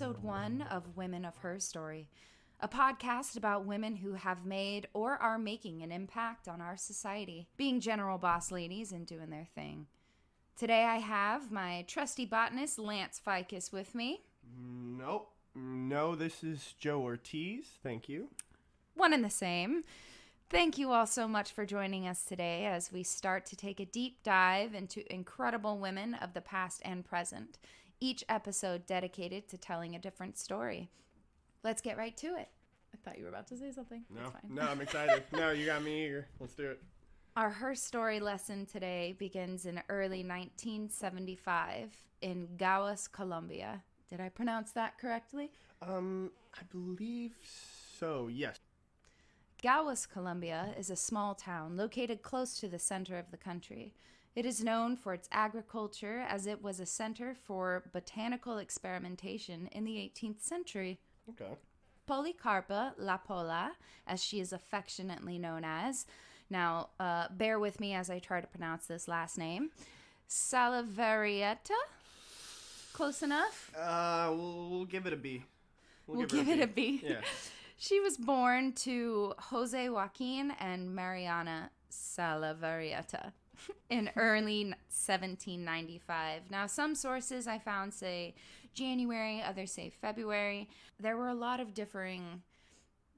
episode 1 of Women of Her Story, a podcast about women who have made or are making an impact on our society, being general boss ladies and doing their thing. Today I have my trusty botanist, Lance Ficus, with me. Nope. No, this is Joe Ortiz. Thank you. One and the same. Thank you all so much for joining us today as we start to take a deep dive into incredible women of the past and present, each episode dedicated to telling a different story. Let's get right to it. I thought you were about to say something. No, I'm excited. No, you got me eager. Let's do it. Our Her Story lesson today begins in early 1975 in Gawas, Colombia. Did I pronounce that correctly? I believe so, yes. Gawas, Colombia is a small town located close to the center of the country. It is known for its agriculture as it was a center for botanical experimentation in the 18th century. Okay. PoliCarpa, La Pola, as she is affectionately known as. Now, bear with me as I try to pronounce this last name. Salvarrieta? Close enough? We'll give it a B. We'll give it a B. Yeah. She was born to Jose Joaquin and Mariana Salvarrieta in early 1795. Now, some sources I found say January, others say February. There were a lot of differing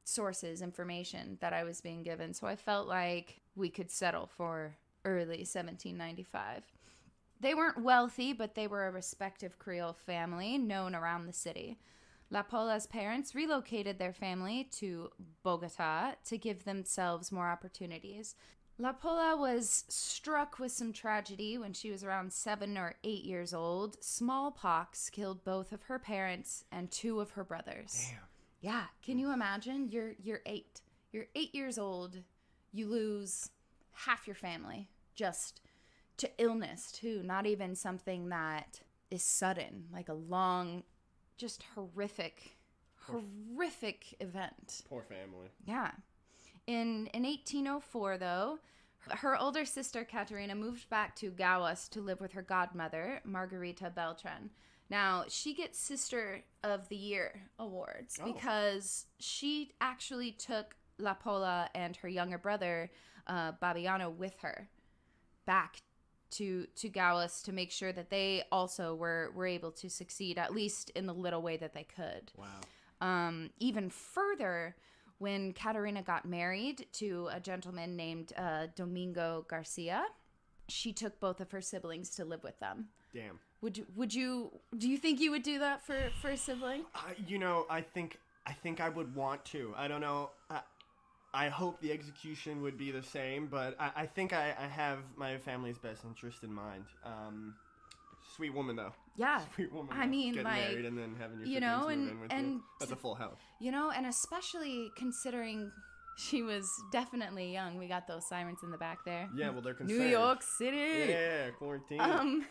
sources, information that I was being given, so I felt like we could settle for early 1795. They weren't wealthy, but they were a respected Creole family known around the city. La Pola's parents relocated their family to Bogota to give themselves more opportunities. La Pola was struck with some tragedy when she was around 7 or 8 years old. Smallpox killed both of her parents and 2 of her brothers. Damn. Yeah, can you imagine? You're 8. You're 8 years old. You lose half your family just to illness, too. Not even something that is sudden, like a long, just horrific event. Poor family. Yeah. In 1804, though, her older sister, Caterina, moved back to Gawas to live with her godmother, Margarita Beltran. Now, she gets Sister of the Year awards because she actually took La Pola and her younger brother, Babiano, with her back to Gawas to make sure that they also were able to succeed, at least in the little way that they could. Wow. Even further, when Caterina got married to a gentleman named Domingo Garcia, she took both of her siblings to live with them. Damn. Do you think you would do that for a sibling? I think I would want to. I don't know. I hope the execution would be the same, but I think I have my family's best interest in mind. Sweet woman, though. Yeah. Sweet woman. I mean, getting like, married and then having your siblings move in with you. That's a full house. And especially considering she was definitely young. We got those sirens in the back there. Yeah, well, they're concerned. New York City. Yeah, quarantine.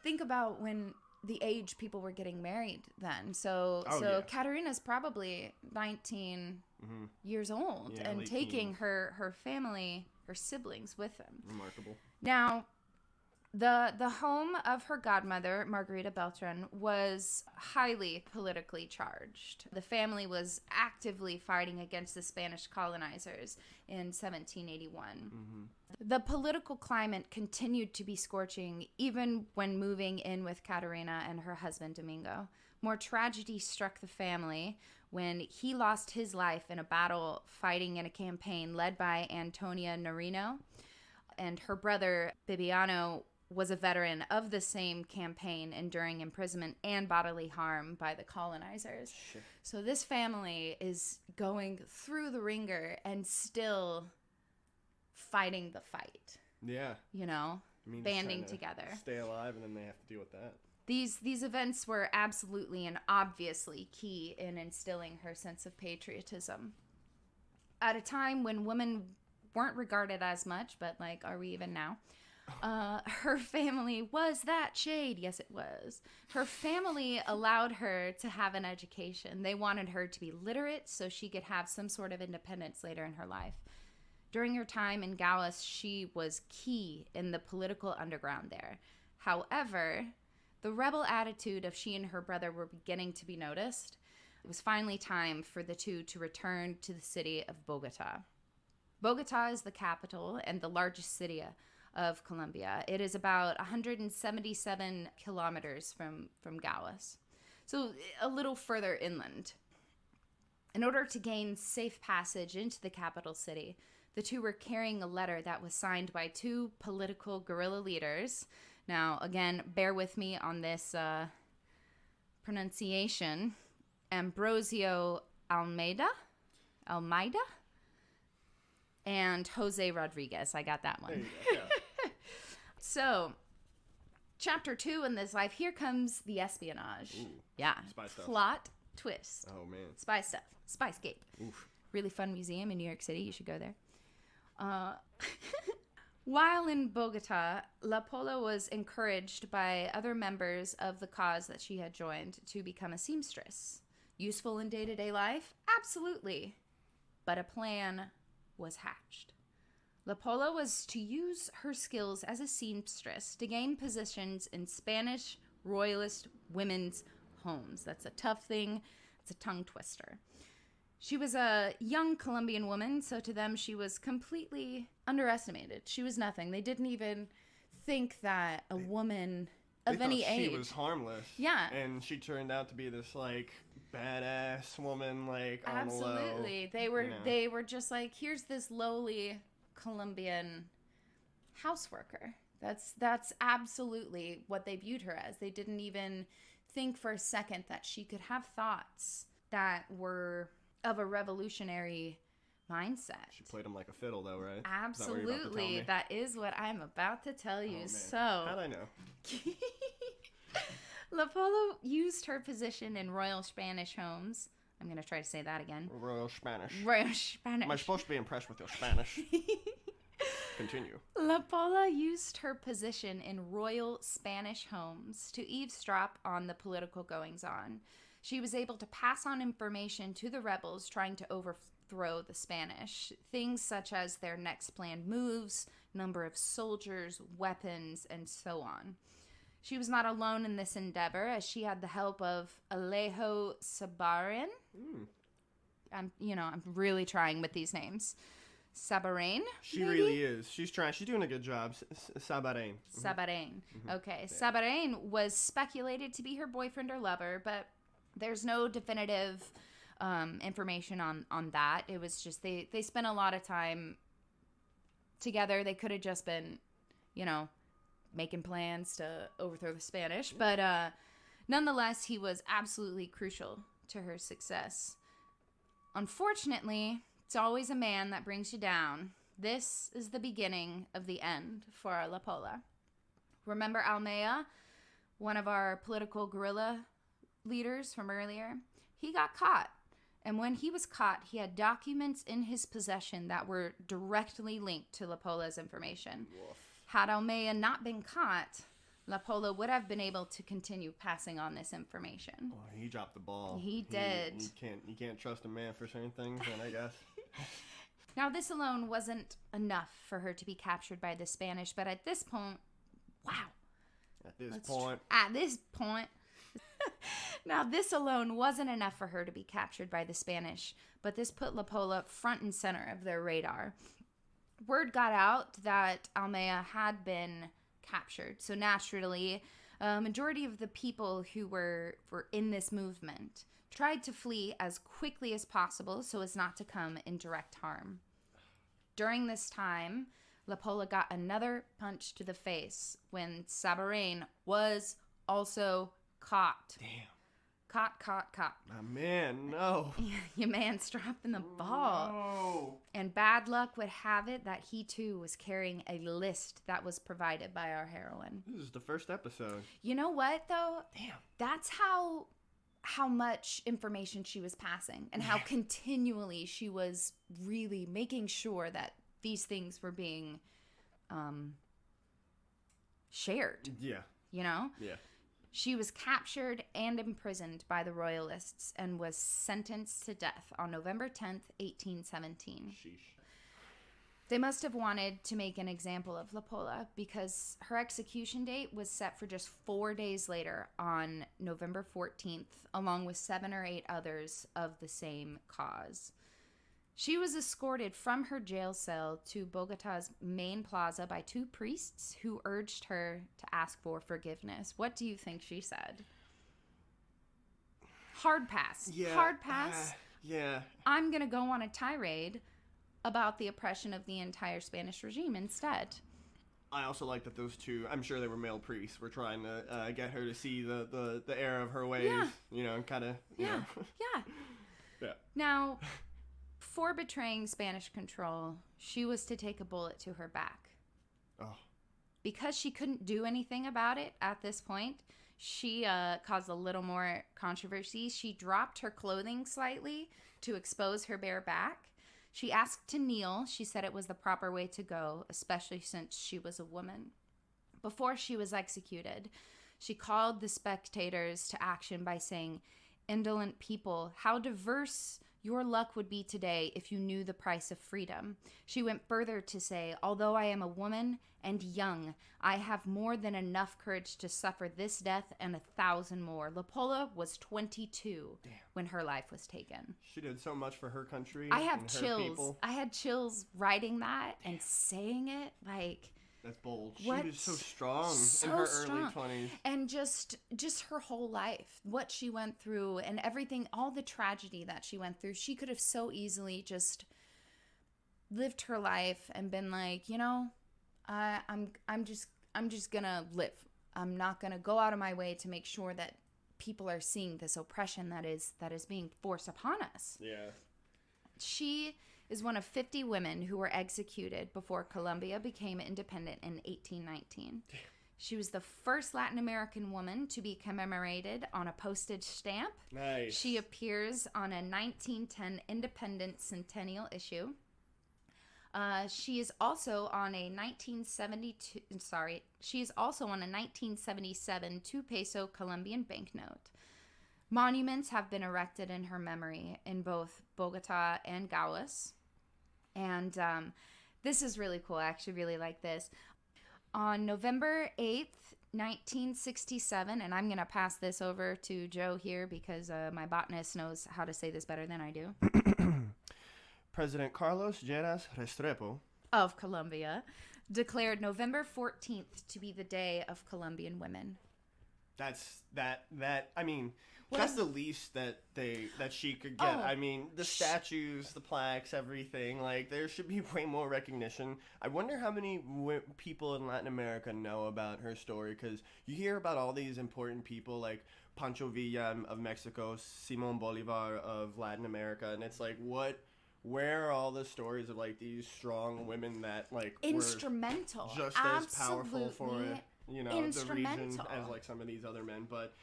Think about when the age people were getting married then. So yeah. Caterina's probably 19 years old and taking teens. her family, her siblings with them. Remarkable. Now, the home of her godmother, Margarita Beltran, was highly politically charged. The family was actively fighting against the Spanish colonizers in 1781. The political climate continued to be scorching even when moving in with Caterina and her husband, Domingo. More tragedy struck the family when he lost his life in a battle fighting in a campaign led by Antonia Nariño, and her brother, Bibiano, was a veteran of the same campaign, enduring imprisonment and bodily harm by the colonizers. Shit. So this family is going through the ringer and still fighting the fight. Yeah. Banding together. Stay alive, and then they have to deal with that. These events were absolutely and obviously key in instilling her sense of patriotism. At a time when women weren't regarded as much, but are we even now? Her family was that shade. Yes, it was. Her family allowed her to have an education. They wanted her to be literate so she could have some sort of independence later in her life. During her time in Gawas, she was key in the political underground there. However, the rebel attitude of she and her brother were beginning to be noticed, it was finally time for the two to return to the city of Bogota. Bogota is the capital and the largest city of Colombia. It is about 177 kilometers from Gauas, so a little further inland. In order to gain safe passage into the capital city, the two were carrying a letter that was signed by two political guerrilla leaders. Now, again, bear with me on this pronunciation. Ambrosio Almeida, and Jose Rodriguez. I got that one. There you go, yeah. So, chapter 2 in this life, here comes the espionage. Ooh, yeah. spy stuff. Plot twist. Oh, man. Spy stuff. Spyscape. Oof. Really fun museum in New York City. You should go there. While in Bogota, La Pola was encouraged by other members of the cause that she had joined to become a seamstress. Useful in day-to-day life? Absolutely. But a plan was hatched. La Pola was to use her skills as a seamstress to gain positions in Spanish royalist women's homes. That's a tough thing. It's a tongue twister. She was a young Colombian woman, so to them she was completely underestimated. She was nothing. They didn't even think that a woman of any age. She was harmless. Yeah. And she turned out to be this, like, badass woman, like, on the low. Absolutely. They were just like, here's this lowly Colombian houseworker. That's absolutely what they viewed her as. They didn't even think for a second that she could have thoughts that were of a revolutionary mindset. She played him like a fiddle, though, right? Absolutely. That is what I'm about to tell you. Oh, man. So, how'd I know? La Pola used her position in royal Spanish homes. I'm going to try to say that again. Royal Spanish. Royal Spanish. Am I supposed to be impressed with your Spanish? Continue. La Pola used her position in royal Spanish homes to eavesdrop on the political goings-on. She was able to pass on information to the rebels trying to overthrow the Spanish. Things such as their next planned moves, number of soldiers, weapons, and so on. She was not alone in this endeavor, as she had the help of Alejo Sabarin. I'm really trying with these names. Sabarin? She maybe? really is. She's trying. She's doing a good job. Sabarin. Sabarin. Okay. Sabarin was speculated to be her boyfriend or lover, but there's no definitive information on that. It was just they spent a lot of time together. They could have just been, making plans to overthrow the Spanish. But nonetheless, he was absolutely crucial to her success. Unfortunately, it's always a man that brings you down. This is the beginning of the end for La Pola. Remember Almeida, one of our political guerrilla leaders from earlier? He got caught. And when he was caught, he had documents in his possession that were directly linked to La Pola's information. Woof. Had Almeida not been caught, La Pola would have been able to continue passing on this information. Oh, he dropped the ball. He did. You can't trust a man for certain things, then I guess. Now, this alone wasn't enough for her to be captured by the Spanish, but at this point, At this point. Now, this alone wasn't enough for her to be captured by the Spanish, but this put La Pola front and center of their radar. Word got out that Almeida had been captured, so naturally, a majority of the people who were in this movement tried to flee as quickly as possible so as not to come in direct harm. During this time, La Pola got another punch to the face when Sabarin was also caught. Damn. Caught. My man, no. Your man's dropping the ball. No. And bad luck would have it that he too was carrying a list that was provided by our heroine. This is the first episode. You know what, though? Damn. That's how much information she was passing and how continually she was really making sure that these things were being shared. Yeah. Yeah. She was captured and imprisoned by the royalists and was sentenced to death on November 10th, 1817. Sheesh. They must have wanted to make an example of La Pola because her execution date was set for just 4 days later on November 14th, along with 7 or 8 others of the same cause. She was escorted from her jail cell to Bogota's main plaza by 2 priests who urged her to ask for forgiveness. What do you think she said? Hard pass. Yeah. Hard pass. Yeah. I'm going to go on a tirade about the oppression of the entire Spanish regime instead. I also like that those 2, I'm sure they were male priests, were trying to get her to see the error of her ways, and kind of, Yeah. Yeah. Now, for betraying Spanish control, she was to take a bullet to her back. Oh. Because she couldn't do anything about it at this point, she caused a little more controversy. She dropped her clothing slightly to expose her bare back. She asked to kneel. She said it was the proper way to go, especially since she was a woman. Before she was executed, she called the spectators to action by saying, "Indolent people, how diverse your luck would be today if you knew the price of freedom." She went further to say, "Although I am a woman and young, I have more than enough courage to suffer this death and 1,000 more." La Pola was 22 when her life was taken. She did so much for her country. I have and chills. Her people. I had chills writing that and saying it. Like, that's bold. She what? was so strong So in her strong. early 20s. And just her whole life, what she went through and everything, all the tragedy that she went through, she could have so easily just lived her life and been like, I'm just gonna live. I'm not gonna go out of my way to make sure that people are seeing this oppression that is being forced upon us. Yeah. She is one of 50 women who were executed before Colombia became independent in 1819. She was the first Latin American woman to be commemorated on a postage stamp. Nice. She appears on a 1910 Independence Centennial issue. She is also on a 1977 2-peso Colombian banknote. Monuments have been erected in her memory in both Bogota and Gauas. And this is really cool. I actually really like this. On November 8th, 1967, and I'm going to pass this over to Joe here because my botanist knows how to say this better than I do. President Carlos Lleras Restrepo of Colombia declared November 14th to be the Day of Colombian Women. That's the least that she could get. I mean, the statues, the plaques, everything. Like, there should be way more recognition. I wonder how many people in Latin America know about her story, because you hear about all these important people like Pancho Villa of Mexico, Simón Bolívar of Latin America, and it's like, where are all the stories of like these strong women that like instrumental, were just as powerful for the region as like some of these other men? But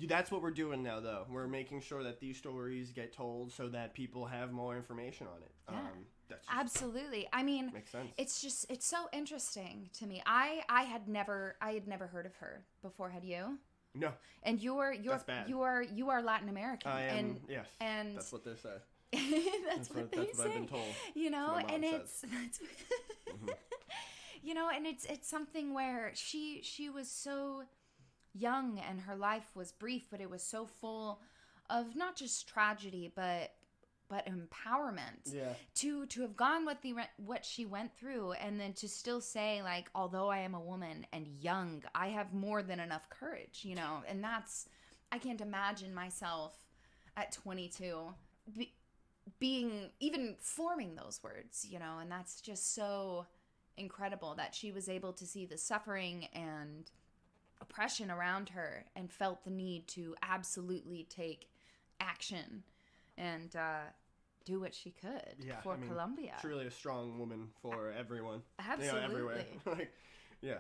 that's what we're doing now, though. We're making sure that these stories get told so that people have more information on it. Yeah. That's absolutely. I mean, makes sense. It's so interesting to me. I had never heard of her before. Had you? No. And you're that's bad. you are Latin American. I am. And, yes. And that's what they say. that's what I've been told. And it's and it's something where she was so young and her life was brief, but it was so full of not just tragedy but empowerment. Yeah. To have gone what she went through, and then to still say, like, although I am a woman and young, I have more than enough courage, and that's, I can't imagine myself at 22 even forming those words, and that's just so incredible that she was able to see the suffering and oppression around her and felt the need to absolutely take action and do what she could for Colombia. Truly a strong woman for everyone. Absolutely. Everywhere. Yeah.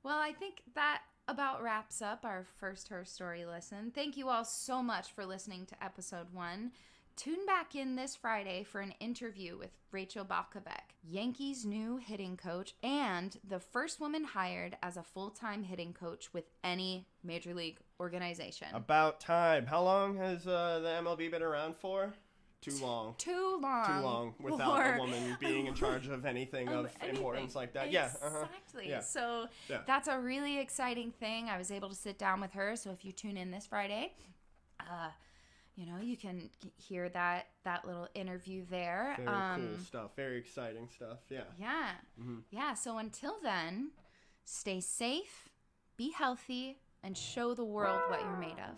Well, I think that about wraps up our first Her Story listen. Thank you all so much for listening to episode 1. Tune back in this Friday for an interview with Rachel Balkovec, Yankees' new hitting coach and the first woman hired as a full-time hitting coach with any major league organization. About time. How long has the MLB been around for? too long. Too long. Too long without a woman being in charge of anything of importance like that. Exactly. Yeah. So that's a really exciting thing. I was able to sit down with her. So if you tune in this Friday, you can hear that little interview there. Very cool stuff. Very exciting stuff. Yeah. Yeah. Mm-hmm. Yeah. So until then, stay safe, be healthy, and show the world what you're made of.